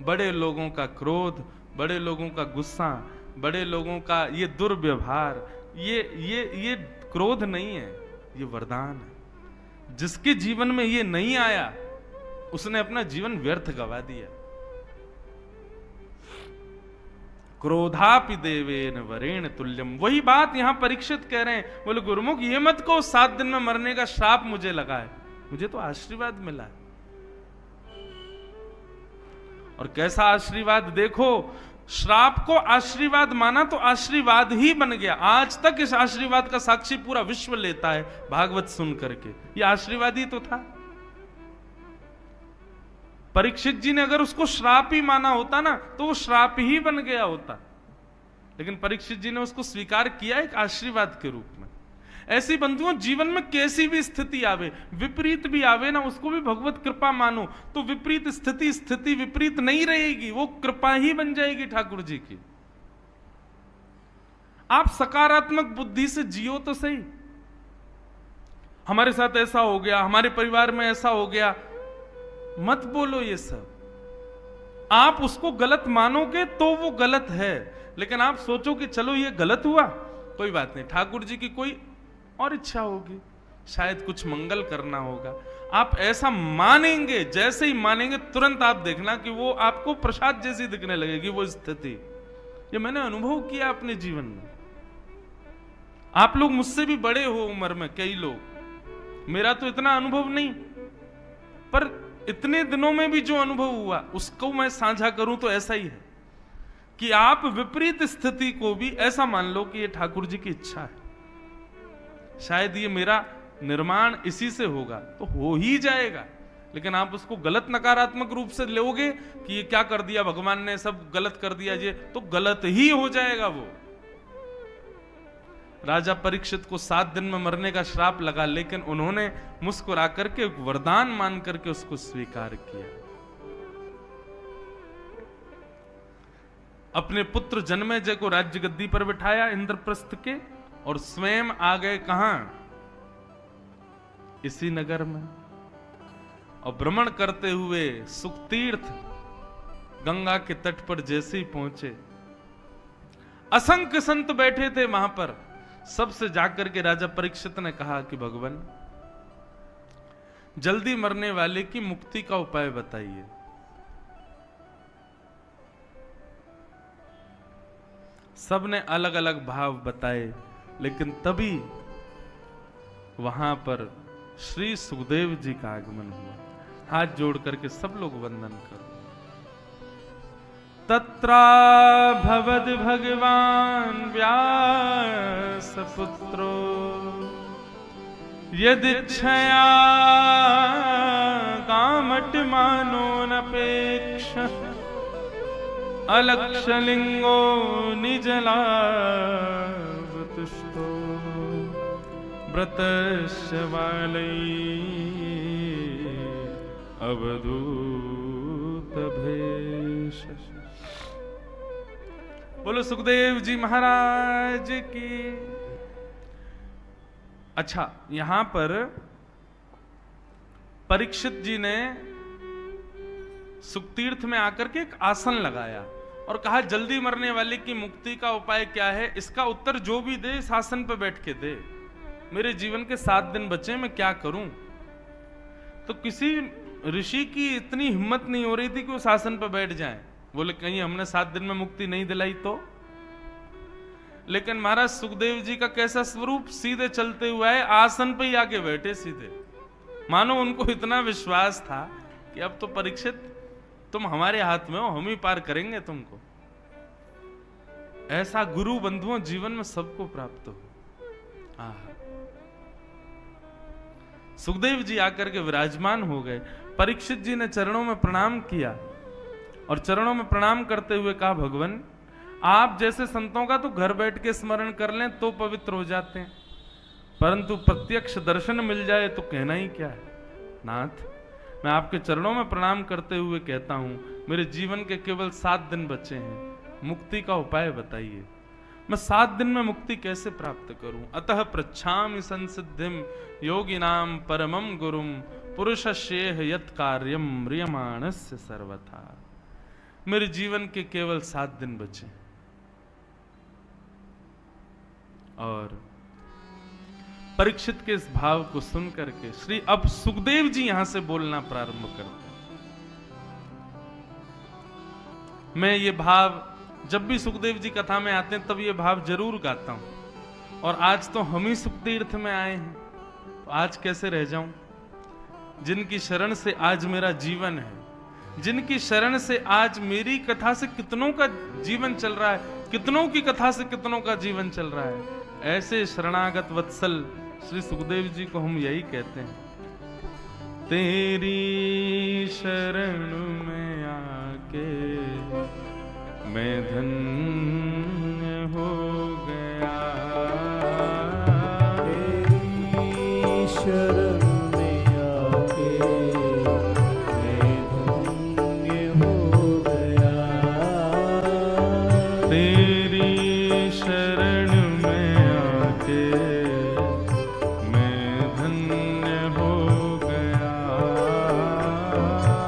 बड़े लोगों का क्रोध, बड़े लोगों का गुस्सा, बड़े लोगों का ये दुर्व्यवहार, ये क्रोध नहीं है, ये वरदान है। जिसके जीवन में ये नहीं आया उसने अपना जीवन व्यर्थ गवा दिया। क्रोधापि देवेन वरेण तुल्यम, वही बात यहां परीक्षित कह रहे हैं। बोले गुरुमुख ये मत कहो 7 दिन में मरने का श्राप मुझे लगा है, मुझे तो आशीर्वाद मिला है। और कैसा आशीर्वाद देखो, श्राप को आशीर्वाद माना तो आशीर्वाद ही बन गया। आज तक इस आशीर्वाद का साक्षी पूरा विश्व लेता है भागवत सुन करके, ये आशीर्वाद ही तो था। परीक्षित जी ने अगर उसको श्राप ही माना होता ना तो वो श्राप ही बन गया होता, लेकिन परीक्षित जी ने उसको स्वीकार किया एक आशीर्वाद के रूप में। ऐसी बंधुओं जीवन में कैसी भी स्थिति आवे, विपरीत भी आवे ना, उसको भी भगवत कृपा मानो तो विपरीत स्थिति विपरीत नहीं रहेगी, वो कृपा ही बन जाएगी ठाकुर जी की। आप सकारात्मक बुद्धि से जियो तो सही। हमारे साथ ऐसा हो गया, हमारे परिवार में ऐसा हो गया, मत बोलो ये सब। आप उसको गलत मानोगे तो वो गलत है, लेकिन आप सोचो कि चलो ये गलत हुआ, कोई बात नहीं, ठाकुर जी की कोई और इच्छा होगी, शायद कुछ मंगल करना होगा। आप ऐसा मानेंगे, जैसे ही मानेंगे तुरंत आप देखना कि वो आपको प्रसाद जैसी दिखने लगेगी वो स्थिति। ये मैंने अनुभव किया अपने जीवन में। आप लोग मुझसे भी बड़े हो उम्र में, कई लोग, मेरा तो इतना अनुभव नहीं, पर इतने दिनों में भी जो अनुभव हुआ उसको मैं साझा करूं तो ऐसा ही है कि आप विपरीत स्थिति को भी ऐसा मान लो कि ये ठाकुर जी की इच्छा है, शायद ये मेरा निर्माण इसी से होगा, तो हो ही जाएगा। लेकिन आप उसको गलत नकारात्मक रूप से लोगे कि ये क्या कर दिया भगवान ने, सब गलत कर दिया, ये तो गलत ही हो जाएगा वो। राजा परीक्षित को 7 दिन में मरने का श्राप लगा, लेकिन उन्होंने मुस्कुरा करके वरदान मान करके उसको स्वीकार किया। अपने पुत्र जन्मेजय को राज्य गद्दी पर बिठाया इंद्रप्रस्थ के, और स्वयं आ गए कहां, इसी नगर में। और भ्रमण करते हुए सुखतीर्थ गंगा के तट पर जैसे ही पहुंचे, असंख्य संत बैठे थे वहां पर। सबसे जाकर के राजा परीक्षित ने कहा कि भगवान जल्दी मरने वाले की मुक्ति का उपाय बताइए। सबने अलग अलग भाव बताए, लेकिन तभी वहां पर श्री सुखदेव जी का आगमन हुआ। हाथ जोड़ करके सब लोग वंदन करो। तत्रा भवद भगवान व्यास पुत्रो यदिच्छया कामट मानो नपेक्ष अलक्षलिंगो निजलाभ तुष्टो व्रतस्य वालै अवधूत भेष। बोलो सुखदेव जी महाराज की। अच्छा, यहां पर परीक्षित जी ने सुखतीर्थ में आकर के एक आसन लगाया और कहा जल्दी मरने वाले की मुक्ति का उपाय क्या है, इसका उत्तर जो भी दे इस आसन पर बैठ के दे। मेरे जीवन के 7 दिन बचे, मैं क्या करूं। तो किसी ऋषि की इतनी हिम्मत नहीं हो रही थी कि उस आसन पर बैठ जाएं। बोले कहीं हमने 7 दिन में मुक्ति नहीं दिलाई तो। लेकिन महाराज सुखदेव जी का कैसा स्वरूप, सीधे चलते हुए आए, आसन पे ही आके बैठे सीधे। मानो उनको इतना विश्वास था कि अब तो परीक्षित तुम हमारे हाथ में हो, हम ही पार करेंगे तुमको। ऐसा गुरु बंधुओं जीवन में सबको प्राप्त हो। सुखदेव जी आकर के विराजमान हो गए। परीक्षित जी ने चरणों में प्रणाम किया और चरणों में प्रणाम करते हुए कहा भगवान आप जैसे संतों का तो घर बैठ के स्मरण कर लें तो पवित्र हो जाते हैं, परंतु प्रत्यक्ष दर्शन मिल जाए तो कहना ही क्या है। नाथ, मैं आपके चरणों में प्रणाम करते हुए कहता हूं मेरे जीवन के केवल 7 दिन बचे हैं, मुक्ति का उपाय बताइए। मैं 7 दिन में मुक्ति कैसे प्राप्त करूं। अतः पृच्छामि संसिद्धिम योगिनाम परमम गुरुम पुरुषस्येह यत् कार्यम म्रियमाणस्य सर्वथा। मेरे जीवन के केवल 7 दिन बचे। और परीक्षित के इस भाव को सुन करके श्री अब सुखदेव जी यहां से बोलना प्रारंभ करते हैं। मैं ये भाव जब भी सुखदेव जी कथा में आते हैं तब ये भाव जरूर गाता हूं। और आज तो हम ही सुखतीर्थ में आए हैं, तो आज कैसे रह जाऊं? जिनकी शरण से आज मेरा जीवन है, जिनकी शरण से आज मेरी कथा से कितनों का जीवन चल रहा है, कितनों की कथा से कितनों का जीवन चल रहा है, ऐसे शरणागत वत्सल श्री सुखदेव जी को हम यही कहते हैं, तेरी शरण में आके मैं धन्य हो गया, तेरी शरण में आके मैं धन्य हो गया, तेरी शरण में आके मैं धन्य हो गया,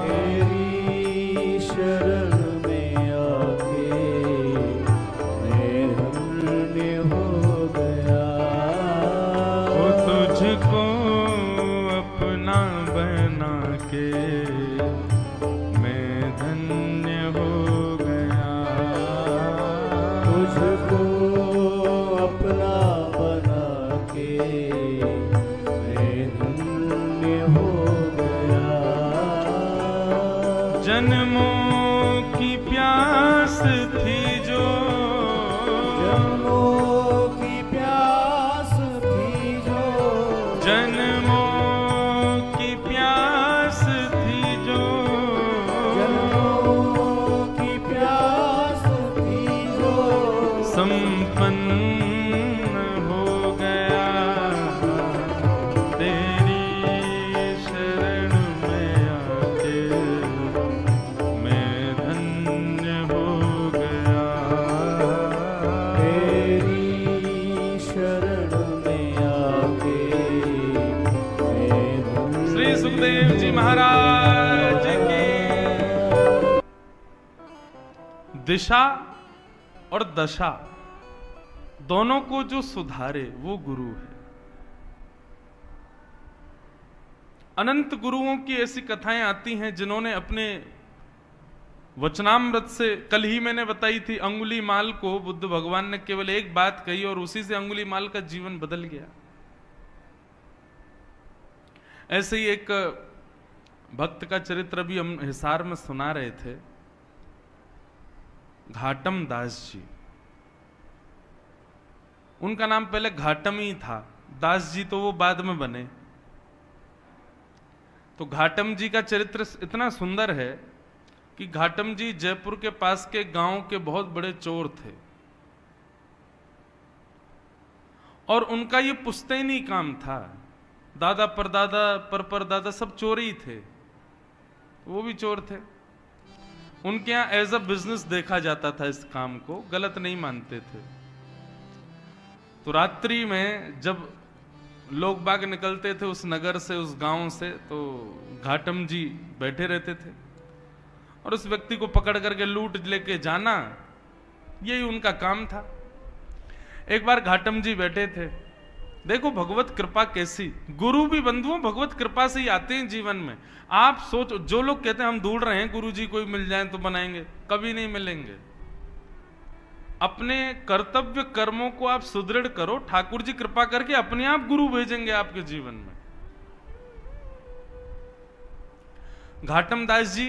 तेरी शरण में आके मैं धन्य हो गया, वो तुझको अपना बना के मैं धन्य हो गया, तुझको अपना बना के मैं धन्य हो गया, जन्मों की प्यास थी जो, जन्मों की प्यास थी जो, जन्मों की प्यास थी जो, जन्मों की प्यास थी जो, संपन्न हो गया, तेरी शरण में आके मैं धन्य हो गया, तेरी शरण में आके मैं धन्य। श्री सुखदेव जी महाराज की। दिशा और दशा दोनों को जो सुधारे वो गुरु है। अनंत गुरुओं की ऐसी कथाएं आती हैं जिन्होंने अपने वचनामृत से, कल ही मैंने बताई थी, अंगुली माल को बुद्ध भगवान ने केवल एक बात कही और उसी से अंगुली माल का जीवन बदल गया। ऐसे ही एक भक्त का चरित्र भी हम हिसार में सुना रहे थे, घाटम दास जी। उनका नाम पहले घाटम ही था, दास जी तो वो बाद में बने। तो घाटम जी का चरित्र इतना सुंदर है कि घाटम जी जयपुर के पास के गांव के बहुत बड़े चोर थे और उनका ये पुश्तैनी काम था। दादा परदादा परदादा सब चोर ही थे, वो भी चोर थे। उनके यहां एज अ बिजनेस देखा जाता था, इस काम को गलत नहीं मानते थे। तो रात्रि में जब लोग बाग निकलते थे उस नगर से, उस गांव से, तो घाटम जी बैठे रहते थे और उस व्यक्ति को पकड़ करके लूट लेके जाना, यही उनका काम था। एक बार घाटम जी बैठे थे, देखो भगवत कृपा कैसी, गुरु भी बंधुओं भगवत कृपा से ही आते हैं जीवन में। आप सोचो, जो लोग कहते हैं हम ढूंढ रहे हैं गुरु जी कोई मिल जाए तो बनाएंगे, कभी नहीं मिलेंगे। अपने कर्तव्य कर्मों को आप सुदृढ़ करो, ठाकुर जी कृपा करके अपने आप गुरु भेजेंगे आपके जीवन में। घाटम दास जी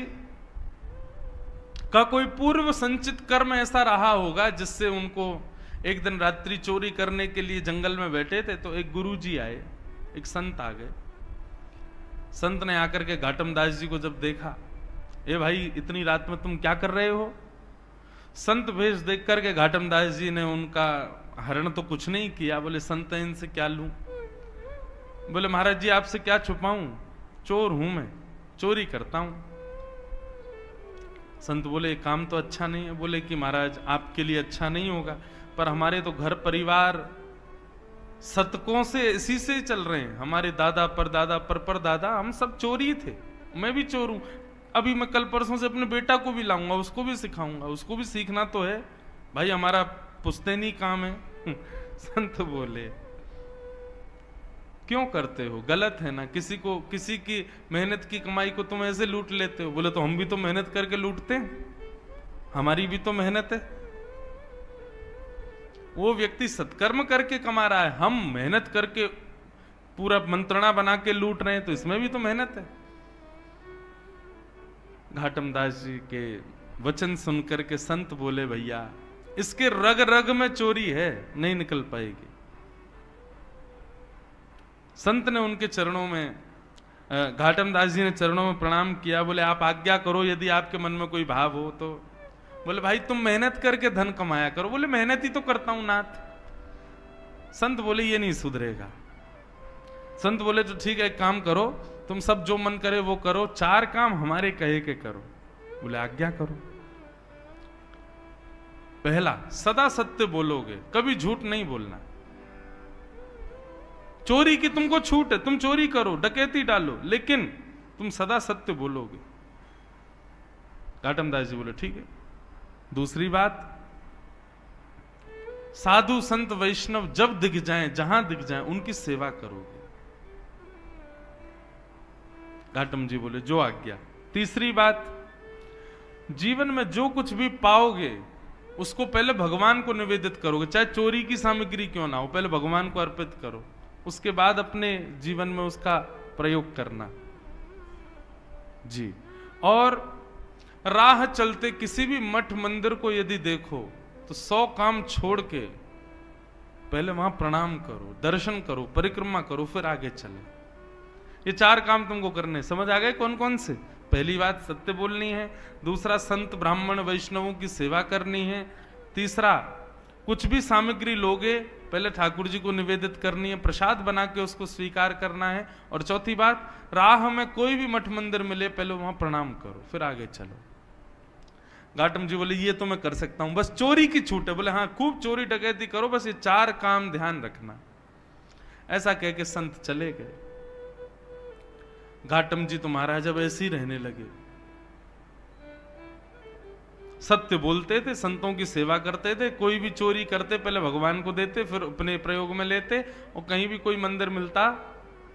का कोई पूर्व संचित कर्म ऐसा रहा होगा जिससे उनको, एक दिन रात्रि चोरी करने के लिए जंगल में बैठे थे तो एक गुरु जी आए, एक संत आ गए। संत ने आकर के घाटम दास जी को जब देखा, ए भाई इतनी रात में तुम क्या कर रहे हो? संत भेष देख करके घाटम दास जी ने उनका हरण तो कुछ नहीं किया, बोले संत इनसे क्या लूं? बोले महाराज जी आपसे क्या छुपाऊं, चोर हूं मैं, चोरी करता हूं। संत बोले काम तो अच्छा नहीं है। बोले कि महाराज आपके लिए अच्छा नहीं होगा, पर हमारे तो घर परिवार शतकों से इसी से चल रहे हैं। हमारे दादा परदादा परदादा हम सब चोरी थे, मैं भी चोर हूं। अभी मैं कल परसों से अपने बेटा को भी लाऊंगा, उसको भी सिखाऊंगा, उसको भी सीखना तो है भाई, हमारा पुश्तैनी काम है। संत बोले क्यों करते हो, गलत है ना, किसी की मेहनत की कमाई को तुम ऐसे लूट लेते हो। बोले तो हम भी तो मेहनत करके लूटते हैं, हमारी भी तो मेहनत है। वो व्यक्ति सत्कर्म करके कमा रहा है, हम मेहनत करके पूरा मंत्रणा बना के लूट रहे हैं, तो इसमें भी तो मेहनत है। घाटम दास जी के वचन सुनकर के संत बोले भैया इसके रग रग में चोरी है, नहीं निकल पाएगी। संत ने उनके चरणों में, घाटम दास जी ने चरणों में प्रणाम किया। बोले आप आज्ञा करो, यदि आपके मन में कोई भाव हो तो। बोले भाई तुम मेहनत करके धन कमाया करो। बोले मेहनत ही तो करता हूं नाथ। संत बोले ये नहीं सुधरेगा। संत बोले तो ठीक है, एक काम करो, तुम सब जो मन करे वो करो, 4 काम हमारे कहे के करो। बोले आज्ञा करो। पहला, सदा सत्य बोलोगे, कभी झूठ नहीं बोलना। चोरी की तुमको छूट है, तुम चोरी करो, डकैती डालो, लेकिन तुम सदा सत्य बोलोगे। घाटम दास जी बोले ठीक है। दूसरी बात, साधु संत वैष्णव जब दिख जाएं, जहां दिख जाएं, उनकी सेवा करोगे। घाटम जी बोले जो आज्ञा। तीसरी बात, जीवन में जो कुछ भी पाओगे उसको पहले भगवान को निवेदित करोगे, चाहे चोरी की सामग्री क्यों ना हो, पहले भगवान को अर्पित करो, उसके बाद अपने जीवन में उसका प्रयोग करना जी। और राह चलते किसी भी मठ मंदिर को यदि देखो तो 100 काम छोड़ के पहले वहां प्रणाम करो, दर्शन करो, परिक्रमा करो, फिर आगे चले। ये 4 काम तुमको करने, समझ आ गए कौन कौन से? पहली बात सत्य बोलनी है, दूसरा संत ब्राह्मण वैष्णवों की सेवा करनी है, तीसरा कुछ भी सामग्री लोगे पहले ठाकुर जी को निवेदित करनी है, प्रसाद बना के उसको स्वीकार करना है, और चौथी बात, राह में कोई भी मठ मंदिर मिले पहले वहां प्रणाम करो, फिर आगे चलो। घाटम जी बोले ये तो मैं कर सकता हूं, बस चोरी की छूट है। बोले हाँ खूब चोरी डकैती करो, बस ये 4 काम ध्यान रखना। ऐसा कह के संत चले गए। घाटम जी तो महाराज अब ऐसे ही रहने लगे, सत्य बोलते थे, संतों की सेवा करते थे, कोई भी चोरी करते पहले भगवान को देते, फिर अपने प्रयोग में लेते, और कहीं भी कोई मंदिर मिलता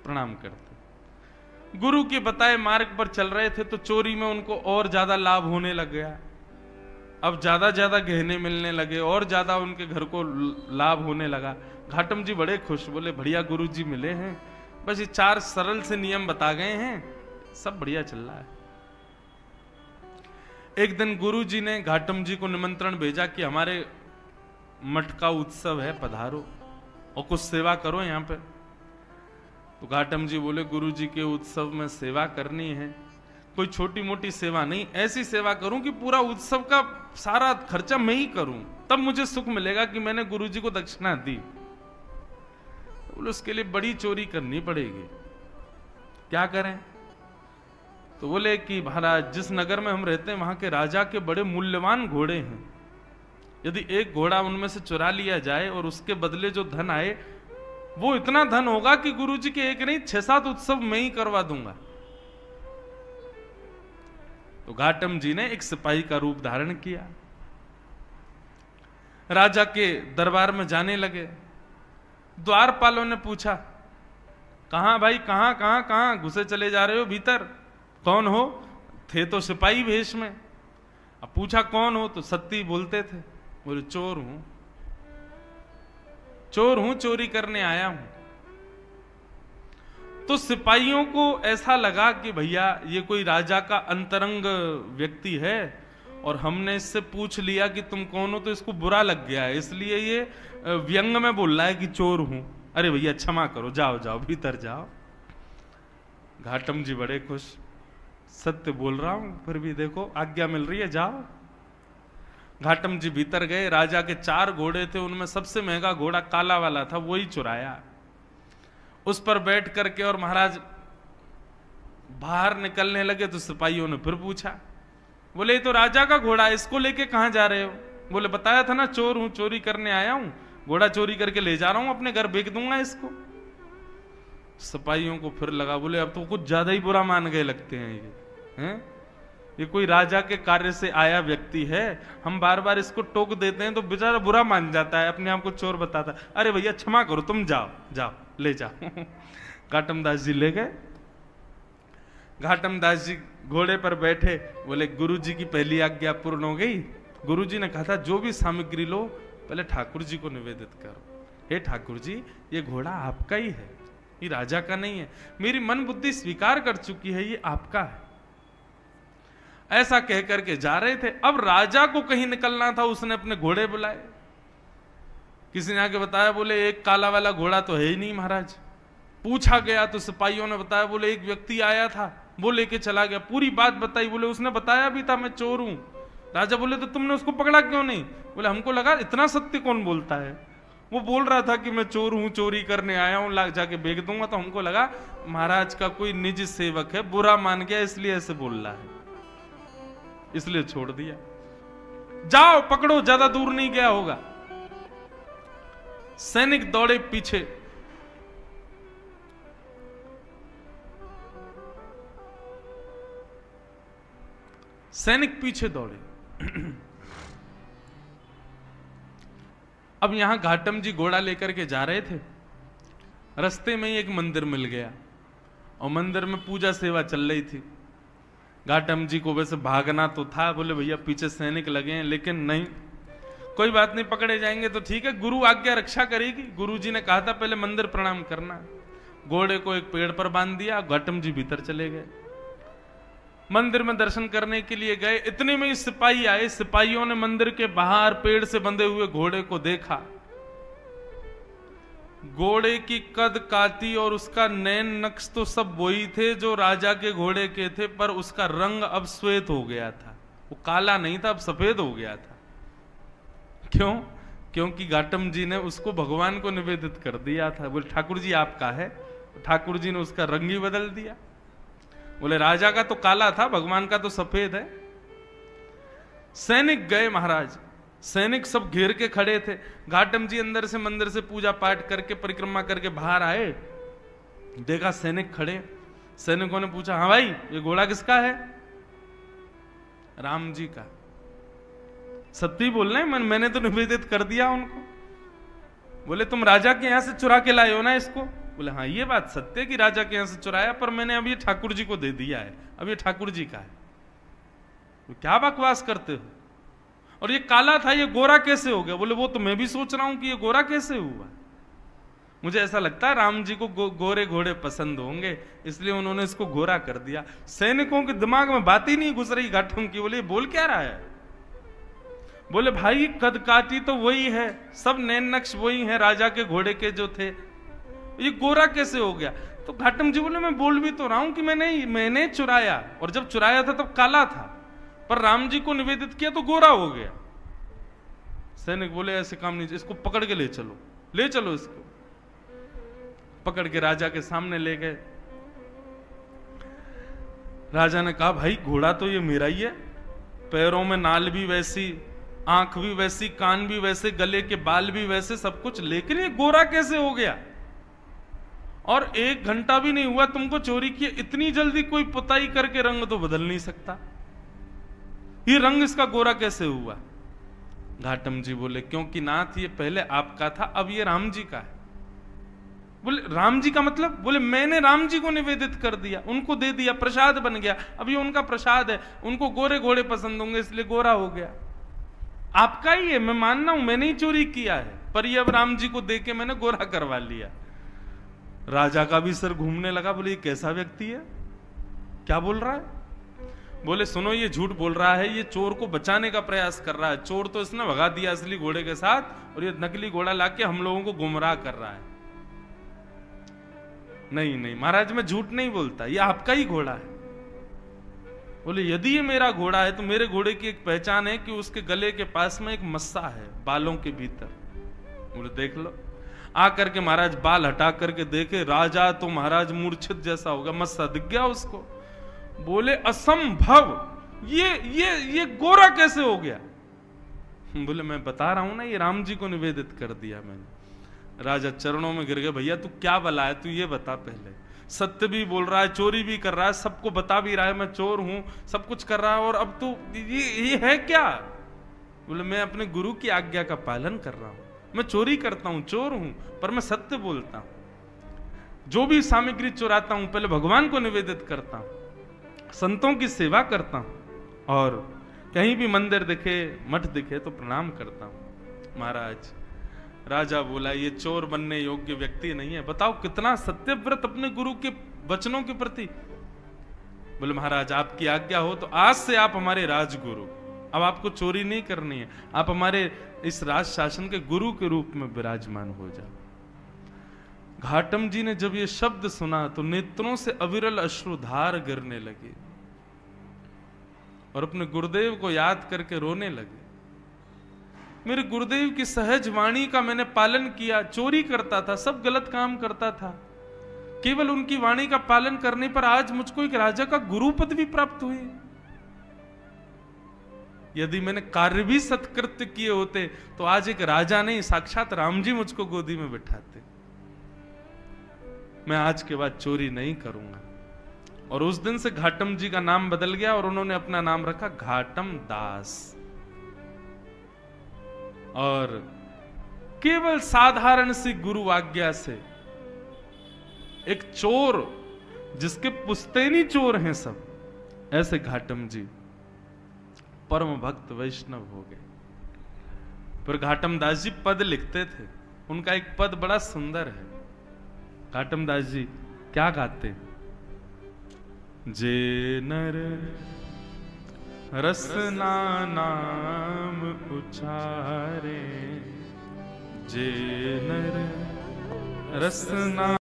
प्रणाम करते। गुरु के बताए मार्ग पर चल रहे थे तो चोरी में उनको और ज्यादा लाभ होने लग गया। अब ज्यादा गहने मिलने लगे और ज्यादा उनके घर को लाभ होने लगा। घाटम जी बड़े खुश, बोले बढ़िया गुरु जी मिले हैं, बस ये 4 सरल से नियम बता गए हैं, सब बढ़िया चल रहा है। एक दिन गुरु जी ने घाटम जी को निमंत्रण भेजा कि हमारे मठ का उत्सव है, पधारो और कुछ सेवा करो यहाँ पे। तो घाटम जी बोले गुरु जी के उत्सव में सेवा करनी है, कोई छोटी मोटी सेवा नहीं, ऐसी सेवा करूं कि पूरा उत्सव का सारा खर्चा मैं ही करूं, तब मुझे सुख मिलेगा कि मैंने गुरु जी को दक्षिणा दी। बोले उसके लिए बड़ी चोरी करनी पड़ेगी, क्या करें? तो बोले कि महाराज जिस नगर में हम रहते हैं वहां के राजा के बड़े मूल्यवान घोड़े हैं, यदि एक घोड़ा उनमें से चुरा लिया जाए और उसके बदले जो धन आए वो इतना धन होगा कि गुरु जी के एक नहीं 6-7 उत्सव मैं ही करवा दूंगा। तो घाटम जी ने एक सिपाही का रूप धारण किया, राजा के दरबार में जाने लगे। द्वारपालों ने पूछा कहां भाई, कहां घुसे चले जा रहे हो भीतर, कौन हो? थे तो सिपाही भेष में। अब पूछा कौन हो, तो सत्य बोलते थे। बोले चोर हूं, चोरी करने आया हूं। तो सिपाहियों को ऐसा लगा कि भैया ये कोई राजा का अंतरंग व्यक्ति है और हमने इससे पूछ लिया कि तुम कौन हो, तो इसको बुरा लग गया है, इसलिए ये व्यंग में बोल रहा है कि चोर हूं। अरे भैया क्षमा करो, जाओ भीतर जाओ। घाटम जी बड़े खुश, सत्य बोल रहा हूं फिर भी देखो आज्ञा मिल रही है, जाओ। घाटम जी भीतर गए, राजा के 4 घोड़े थे, उनमें सबसे महंगा घोड़ा काला वाला था, वही चुराया। उस पर बैठ करके और महाराज बाहर निकलने लगे तो सिपाहियों ने फिर पूछा, बोले ये तो राजा का घोड़ा, इसको लेके कहां जा रहे हो? बोले बताया था ना चोर हूं, चोरी करने आया हूं, घोड़ा चोरी करके ले जा रहा हूं, अपने घर बेच दूंगा इसको। सिपाहियों को फिर लगा, बोले अब तो कुछ ज्यादा ही बुरा मान गए लगते हैं ये हैं? ये कोई राजा के कार्य से आया व्यक्ति है, हम बार बार इसको टोक देते हैं तो बेचारा बुरा मान जाता है, अपने आप को चोर बताता है। अरे भैया क्षमा करो, तुम जाओ जाओ ले जाओ। घाटम दास जी ले गए। घाटम दास जी घोड़े पर बैठे, बोले गुरु जी की पहली आज्ञा पूर्ण हो गई। गुरु जी ने कहा था जो भी सामग्री लो पहले ठाकुर जी को निवेदित करो। हे ठाकुर जी, ये घोड़ा आपका ही है, ये राजा का नहीं है। मेरी मन बुद्धि स्वीकार कर चुकी है, ये आपका है। ऐसा कह करके जा रहे थे। अब राजा को कहीं निकलना था, उसने अपने घोड़े बुलाए। किसी ने आके बताया, बोले एक काला वाला घोड़ा तो है ही नहीं महाराज। पूछा गया तो सिपाहियों ने बताया, बोले एक व्यक्ति आया था, वो लेके चला गया। पूरी बात बताई, बोले उसने बताया भी था मैं चोर हूं। राजा बोले तो तुमने उसको पकड़ा क्यों नहीं? बोले हमको लगा इतना सत्य कौन बोलता है, वो बोल रहा था कि मैं चोर हूं, चोरी करने आया हूं, जाके बेच दूंगा। तो हमको लगा महाराज का कोई निजी सेवक है, बुरा मान गया इसलिए ऐसे बोल रहा है, इसलिए छोड़ दिया। जाओ पकड़ो, ज्यादा दूर नहीं गया होगा। सैनिक दौड़े पीछे। सैनिक पीछे दौड़े। अब यहां घाटम जी घोड़ा लेकर के जा रहे थे। रास्ते में ही एक मंदिर मिल गया और मंदिर में पूजा सेवा चल रही थी। घाटम जी को वैसे भागना तो था, बोले भैया पीछे सैनिक लगे हैं, लेकिन नहीं, कोई बात नहीं, पकड़े जाएंगे तो ठीक है, गुरु आज्ञा रक्षा करेगी। गुरु जी ने कहा था पहले मंदिर प्रणाम करना। घोड़े को एक पेड़ पर बांध दिया, घाटम जी भीतर चले गए। मंदिर में दर्शन करने के लिए गए, इतने में ही सिपाही आए। सिपाहियों ने मंदिर के बाहर पेड़ से बंधे हुए घोड़े को देखा। घोड़े की कद काती और उसका नैन नक्श तो सब वही थे जो राजा के घोड़े के थे, पर उसका रंग अब श्वेत हो गया था। वो काला नहीं था, अब सफेद हो गया था। क्यों? क्योंकि घाटम जी ने उसको भगवान को निवेदित कर दिया था। बोले ठाकुर जी आपका है। ठाकुर जी ने उसका रंग ही बदल दिया। बोले राजा का तो काला था, भगवान का तो सफेद है। सैनिक गए महाराज, सैनिक सब घेर के खड़े थे। घाटम जी अंदर से मंदिर से पूजा पाठ करके परिक्रमा करके बाहर आए, देखा सैनिक खड़े। सैनिकों ने पूछा, हाँ भाई ये घोड़ा किसका है? राम जी का। सत्य बोल रहे हैं, मैंने तो निवेदित कर दिया उनको। बोले तुम राजा के यहां से चुरा के लाए हो ना इसको? बोले हाँ ये बात सत्य है कि राजा के यहां से चुराया, पर मैंने अभी ठाकुर जी को दे दिया है, अब ये ठाकुर जी का है। तो क्या बकवास करते हो? और ये काला था, ये गोरा कैसे हो गया? बोले वो तो मैं भी सोच रहा हूं कि ये गोरा कैसे हुआ। मुझे ऐसा लगता है राम जी को गोरे घोड़े पसंद होंगे, इसलिए उन्होंने इसको गोरा कर दिया। सैनिकों के दिमाग में बात ही नहीं घुस रही घाटम की। बोले बोल क्या रहा है? बोले भाई कद काटी तो वही है, सब नैन नक्श वही है राजा के घोड़े के जो थे, ये गोरा कैसे हो गया? तो घाटम जी बोले मैं बोल भी तो रहा हूं कि मैंने चुराया, और जब चुराया था तब काला था, पर राम जी को निवेदित किया तो गोरा हो गया। सैनिक बोले ऐसे काम नहीं, इसको पकड़ के ले चलो, ले चलो इसको। पकड़ के राजा के सामने ले गए। राजा ने कहा भाई घोड़ा तो ये मेरा ही है, पैरों में नाल भी वैसी, आंख भी वैसी, कान भी वैसे, गले के बाल भी वैसे, सब कुछ, लेकिन ये गोरा कैसे हो गया? और 1 घंटा भी नहीं हुआ तुमको चोरी किए, इतनी जल्दी कोई पुताई करके रंग तो बदल नहीं सकता, ये रंग इसका गोरा कैसे हुआ? घाटम जी बोले क्योंकि नाथ ये पहले आपका था, अब ये राम जी का है। बोले राम जी का मतलब? बोले मैंने राम जी को निवेदित कर दिया, उनको दे दिया, प्रसाद बन गया, अब ये उनका प्रसाद है, उनको गोरे घोड़े पसंद होंगे इसलिए गोरा हो गया। आपका ही है, मैं मानना हूं मैंने ही चोरी किया है, पर ये अब राम जी को दे के मैंने गोरा करवा लिया। राजा का भी सर घूमने लगा। बोले ये कैसा व्यक्ति है, क्या बोल रहा है? बोले सुनो ये झूठ बोल रहा है, ये चोर को बचाने का प्रयास कर रहा है, चोर तो इसने भगा दिया असली घोड़े के साथ, और ये नकली घोड़ा लाके हम लोगों को गुमराह कर रहा है। नहीं नहीं महाराज मैं झूठ नहीं बोलता, ये आपका ही घोड़ा है। बोले यदि ये मेरा घोड़ा है तो मेरे घोड़े की एक पहचान है कि उसके गले के पास में एक मस्सा है बालों के भीतर। बोले देख लो। आकर के महाराज बाल हटा करके देखे, राजा तो महाराज मूर्छित जैसा होगा, मस्सा दिख गया उसको। बोले असंभव, ये गोरा कैसे हो गया? बोले मैं बता रहा हूं ना, ये राम जी को निवेदित कर दिया मैंने। राजा चरणों में गिर गए, भैया तू क्या बला है, तू ये बता पहले, सत्य भी बोल रहा है, चोरी भी कर रहा है, सबको बता भी रहा है मैं चोर हूं, सब कुछ कर रहा है, और अब तो ये है क्या? बोले मैं अपने गुरु की आज्ञा का पालन कर रहा हूं, मैं चोरी करता हूं, चोर हूं, पर मैं सत्य बोलता हूं। जो भी सामग्री चुराता हूं पहले भगवान को निवेदित करता हूं, संतों की सेवा करता हूं, और कहीं भी मंदिर दिखे, मठ दिखे तो प्रणाम करता हूं। महाराज राजा बोला ये चोर बनने योग्य व्यक्ति नहीं है, बताओ कितना सत्यव्रत अपने गुरु के वचनों के प्रति। बोले महाराज आपकी आज्ञा हो तो आज से आप हमारे राजगुरु, अब आपको चोरी नहीं करनी है, आप हमारे इस राज शासन के गुरु के रूप में विराजमान हो जाओ। घाटम जी ने जब ये शब्द सुना तो नेत्रों से अविरल अश्रुधार गिरने लगे और अपने गुरुदेव को याद करके रोने लगे। मेरे गुरुदेव की सहज वाणी का मैंने पालन किया, चोरी करता था, सब गलत काम करता था, केवल उनकी वाणी का पालन करने पर आज मुझको एक राजा का गुरु पद भी प्राप्त हुई। यदि मैंने कार्य भी सत्कृत्य किए होते तो आज एक राजा नहीं साक्षात राम जी मुझको गोदी में बिठाते। मैं आज के बाद चोरी नहीं करूंगा। और उस दिन से घाटम जी का नाम बदल गया और उन्होंने अपना नाम रखा घाटम दास। और केवल साधारण सी गुरु आज्ञा से एक चोर, जिसके पुश्तैनी चोर हैं सब, ऐसे घाटम जी परम भक्त वैष्णव हो गए। पर घाटम दास जी पद लिखते थे, उनका एक पद बड़ा सुंदर है। घाटम दास जी क्या गाते? जे नर रसना नाम उचारे, जे नर रसना